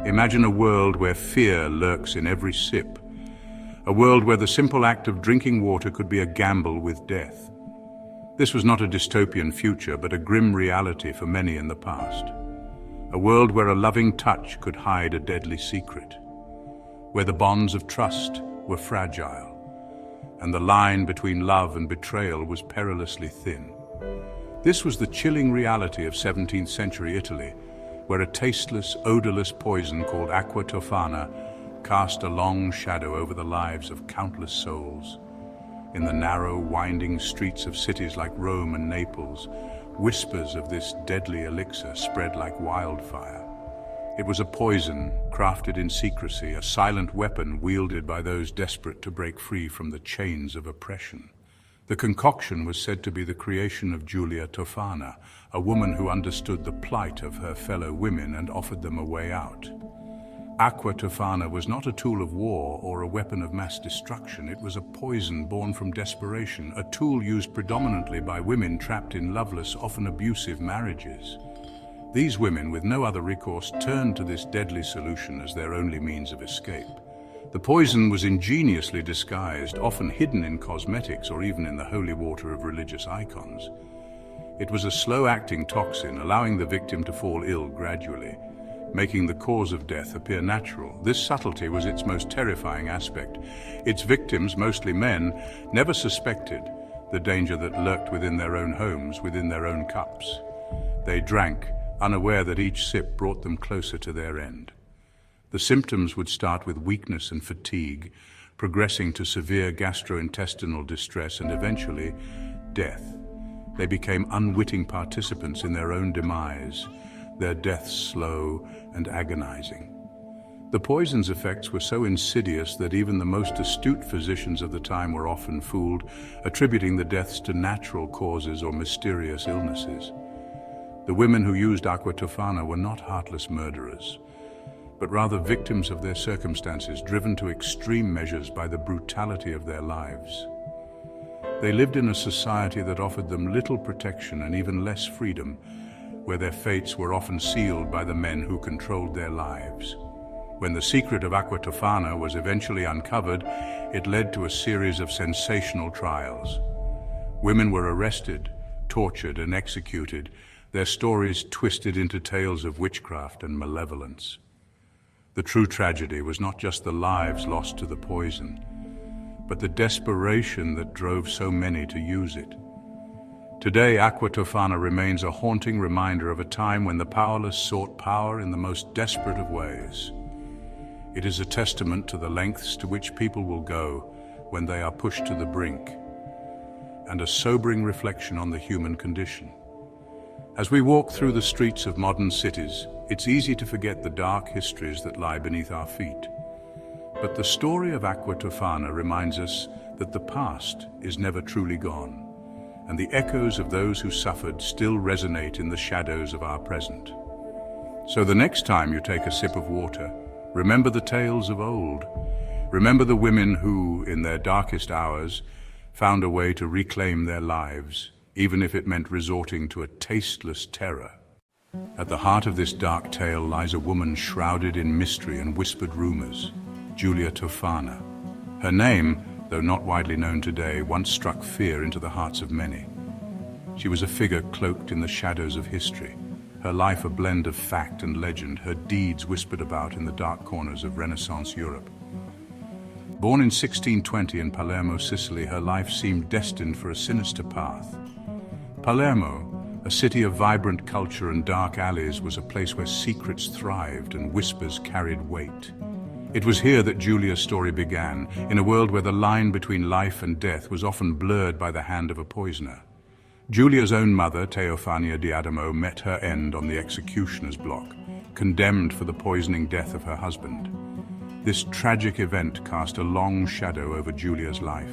Imagine a world where fear lurks in every sip. A world where the simple act of drinking water could be a gamble with death. This was not a dystopian future, but a grim reality for many in the past. A world where a loving touch could hide a deadly secret. Where the bonds of trust were fragile, and the line between love and betrayal was perilously thin. This was the chilling reality of 17th century Italy, where a tasteless, odorless poison called Aqua Tofana cast a long shadow over the lives of countless souls. In the narrow, winding streets of cities like Rome and Naples, whispers of this deadly elixir spread like wildfire. It was a poison crafted in secrecy, a silent weapon wielded by those desperate to break free from the chains of oppression. The concoction was said to be the creation of Giulia Tofana, a woman who understood the plight of her fellow women and offered them a way out. Aqua Tofana was not a tool of war or a weapon of mass destruction. It was a poison born from desperation, a tool used predominantly by women trapped in loveless, often abusive marriages. These women, with no other recourse, turned to this deadly solution as their only means of escape. The poison was ingeniously disguised, often hidden in cosmetics or even in the holy water of religious icons. It was a slow-acting toxin, allowing the victim to fall ill gradually, making the cause of death appear natural. This subtlety was its most terrifying aspect. Its victims, mostly men, never suspected the danger that lurked within their own homes, within their own cups. They drank, unaware that each sip brought them closer to their end. The symptoms would start with weakness and fatigue, progressing to severe gastrointestinal distress and eventually death. They became unwitting participants in their own demise, their deaths slow and agonizing. The poison's effects were so insidious that even the most astute physicians of the time were often fooled, attributing the deaths to natural causes or mysterious illnesses. The women who used Aqua Tofana were not heartless murderers, but rather victims of their circumstances, driven to extreme measures by the brutality of their lives. They lived in a society that offered them little protection and even less freedom, where their fates were often sealed by the men who controlled their lives. When the secret of Aqua Tofana was eventually uncovered, it led to a series of sensational trials. Women were arrested, tortured, and executed, their stories twisted into tales of witchcraft and malevolence. The true tragedy was not just the lives lost to the poison, but the desperation that drove so many to use it. Today, Aqua Tofana remains a haunting reminder of a time when the powerless sought power in the most desperate of ways. It is a testament to the lengths to which people will go when they are pushed to the brink, and a sobering reflection on the human condition. As we walk through the streets of modern cities, it's easy to forget the dark histories that lie beneath our feet. But the story of Aqua Tofana reminds us that the past is never truly gone, and the echoes of those who suffered still resonate in the shadows of our present. So the next time you take a sip of water, remember the tales of old. Remember the women who, in their darkest hours, found a way to reclaim their lives, even if it meant resorting to a tasteless terror. At the heart of this dark tale lies a woman shrouded in mystery and whispered rumors, Giulia Tofana. Her name, though not widely known today, once struck fear into the hearts of many. She was a figure cloaked in the shadows of history, her life a blend of fact and legend, her deeds whispered about in the dark corners of Renaissance Europe. Born in 1620 in Palermo, Sicily, her life seemed destined for a sinister path. Palermo, a city of vibrant culture and dark alleys, was a place where secrets thrived and whispers carried weight. It was here that Giulia's story began, in a world where the line between life and death was often blurred by the hand of a poisoner. Giulia's own mother, Teofania di Adamo, met her end on the executioner's block, condemned for the poisoning death of her husband. This tragic event cast a long shadow over Giulia's life.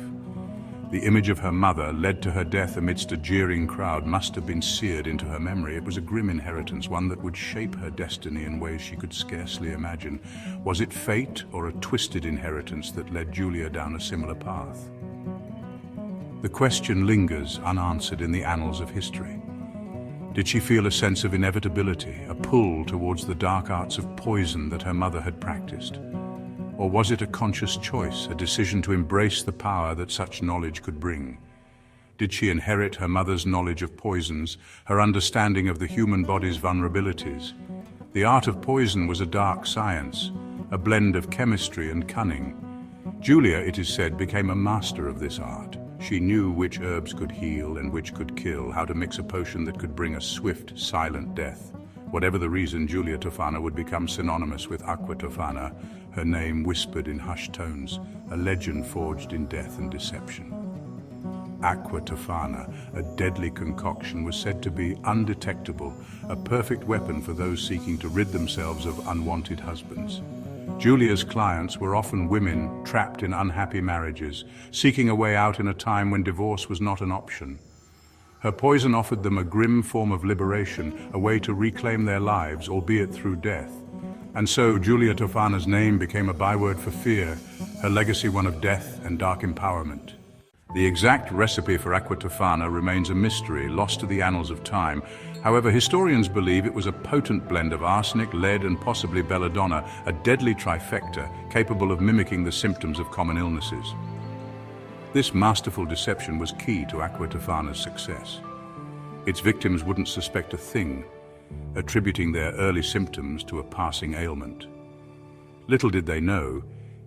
The image of her mother, led to her death amidst a jeering crowd, must have been seared into her memory. It was a grim inheritance, one that would shape her destiny in ways she could scarcely imagine. Was it fate or a twisted inheritance that led Giulia down a similar path? The question lingers unanswered in the annals of history. Did she feel a sense of inevitability, a pull towards the dark arts of poison that her mother had practiced? Or was it a conscious choice, a decision to embrace the power that such knowledge could bring? Did she inherit her mother's knowledge of poisons, her understanding of the human body's vulnerabilities? The art of poison was a dark science, a blend of chemistry and cunning. Julia, it is said, became a master of this art. She knew which herbs could heal and which could kill, how to mix a potion that could bring a swift, silent death. Whatever the reason, Julia Tofana would become synonymous with Aqua Tofana, her name whispered in hushed tones, a legend forged in death and deception. Aqua Tofana, a deadly concoction, was said to be undetectable, a perfect weapon for those seeking to rid themselves of unwanted husbands. Julia's clients were often women trapped in unhappy marriages, seeking a way out in a time when divorce was not an option. Her poison offered them a grim form of liberation, a way to reclaim their lives, albeit through death. And so Julia Tofana's name became a byword for fear, her legacy one of death and dark empowerment. The exact recipe for Aqua Tofana remains a mystery, lost to the annals of time. However, historians believe it was a potent blend of arsenic, lead, and possibly belladonna, a deadly trifecta capable of mimicking the symptoms of common illnesses. This masterful deception was key to Aqua Tofana's success. Its victims wouldn't suspect a thing, attributing their early symptoms to a passing ailment. Little did they know,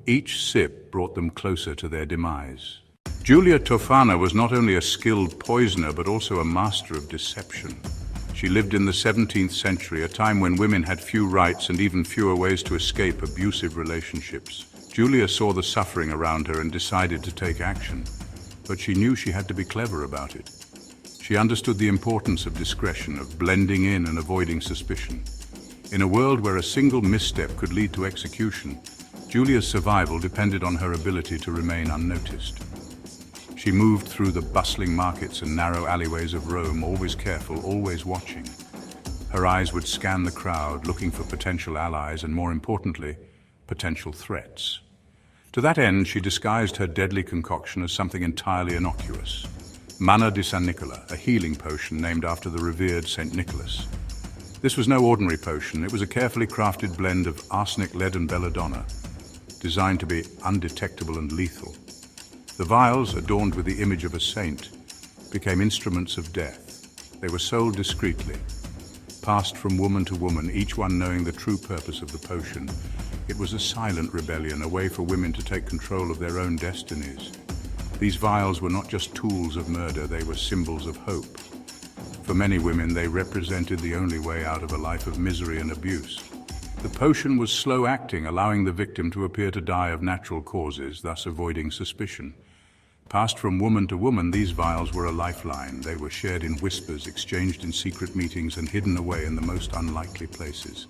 each sip brought them closer to their demise. Julia Tofana was not only a skilled poisoner but also a master of deception. She lived in the 17th century, a time when women had few rights and even fewer ways to escape abusive relationships. Julia saw the suffering around her and decided to take action, but she knew she had to be clever about it. She understood the importance of discretion, of blending in and avoiding suspicion. In a world where a single misstep could lead to execution, Julia's survival depended on her ability to remain unnoticed. She moved through the bustling markets and narrow alleyways of Rome, always careful, always watching. Her eyes would scan the crowd, looking for potential allies and, more importantly, potential threats. To that end, she disguised her deadly concoction as something entirely innocuous. Manna di San Nicola, a healing potion named after the revered St. Nicholas. This was no ordinary potion. It was a carefully crafted blend of arsenic, lead, and belladonna, designed to be undetectable and lethal. The vials, adorned with the image of a saint, became instruments of death. They were sold discreetly, passed from woman to woman, each one knowing the true purpose of the potion. It was a silent rebellion, a way for women to take control of their own destinies. These vials were not just tools of murder, they were symbols of hope. For many women, they represented the only way out of a life of misery and abuse. The potion was slow-acting, allowing the victim to appear to die of natural causes, thus avoiding suspicion. Passed from woman to woman, these vials were a lifeline. They were shared in whispers, exchanged in secret meetings, and hidden away in the most unlikely places.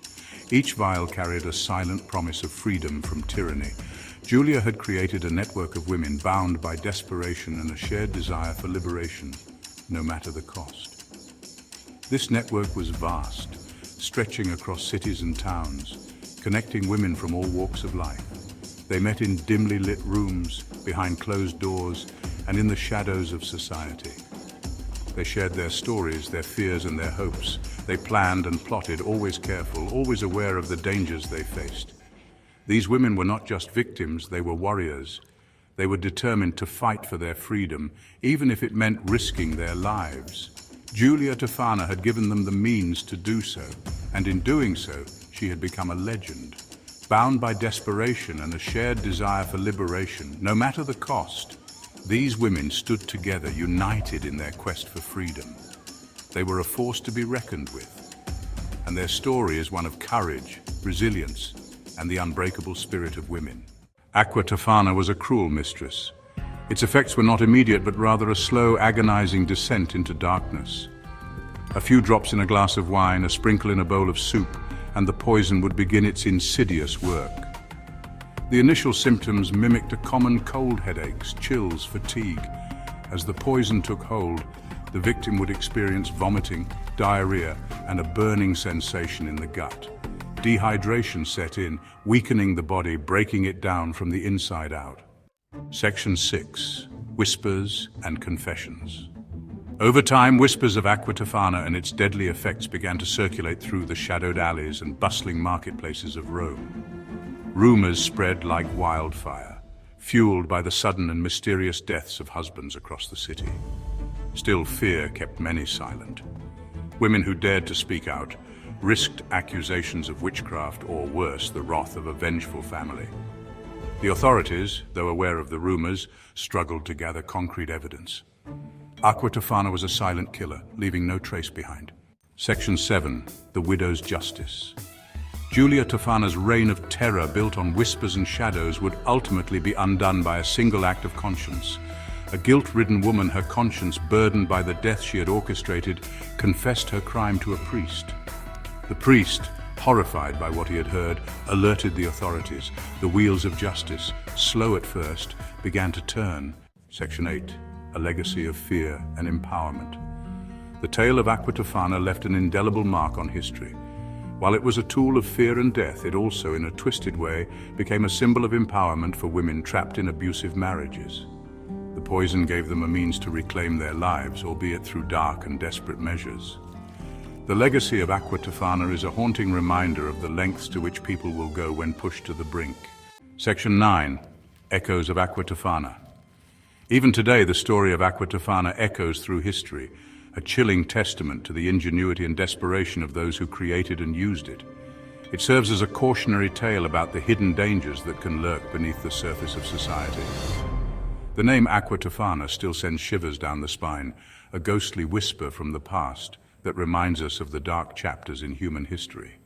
Each vial carried a silent promise of freedom from tyranny. Julia had created a network of women bound by desperation and a shared desire for liberation, no matter the cost. This network was vast, stretching across cities and towns, connecting women from all walks of life. They met in dimly lit rooms, behind closed doors, and in the shadows of society. They shared their stories, their fears, and their hopes. They planned and plotted, always careful, always aware of the dangers they faced. These women were not just victims, they were warriors. They were determined to fight for their freedom, even if it meant risking their lives. Julia Tofana had given them the means to do so, and in doing so, she had become a legend. Bound by desperation and a shared desire for liberation, no matter the cost, these women stood together, united in their quest for freedom. They were a force to be reckoned with, and their story is one of courage, resilience, and the unbreakable spirit of women. Aqua Tofana was a cruel mistress. Its effects were not immediate, but rather a slow, agonizing descent into darkness. A few drops in a glass of wine, a sprinkle in a bowl of soup, and the poison would begin its insidious work. The initial symptoms mimicked a common cold: headaches, chills, fatigue. As the poison took hold, the victim would experience vomiting, diarrhea, and a burning sensation in the gut. Dehydration set in, weakening the body, breaking it down from the inside out. Section 6. Whispers and Confessions. Over time, whispers of Aqua Tofana and its deadly effects began to circulate through the shadowed alleys and bustling marketplaces of Rome. Rumors spread like wildfire, fueled by the sudden and mysterious deaths of husbands across the city. Still, fear kept many silent. Women who dared to speak out risked accusations of witchcraft or worse, the wrath of a vengeful family. The authorities, though aware of the rumors, struggled to gather concrete evidence. Aqua Tofana was a silent killer, leaving no trace behind. Section 7. The Widow's Justice. Julia Tofana's reign of terror, built on whispers and shadows, would ultimately be undone by a single act of conscience. A guilt-ridden woman, her conscience burdened by the death she had orchestrated, confessed her crime to a priest. The priest, horrified by what he had heard, alerted the authorities. The wheels of justice, slow at first, began to turn. Section 8. A legacy of fear and empowerment. The tale of Aqua Tofana left an indelible mark on history. While it was a tool of fear and death, it also, in a twisted way, became a symbol of empowerment for women trapped in abusive marriages. The poison gave them a means to reclaim their lives, albeit through dark and desperate measures. The legacy of Aqua Tofana is a haunting reminder of the lengths to which people will go when pushed to the brink. Section 9. Echoes of Aqua Tofana. Even today, the story of Aqua Tofana echoes through history, a chilling testament to the ingenuity and desperation of those who created and used it. It serves as a cautionary tale about the hidden dangers that can lurk beneath the surface of society. The name Aqua Tofana still sends shivers down the spine, a ghostly whisper from the past that reminds us of the dark chapters in human history.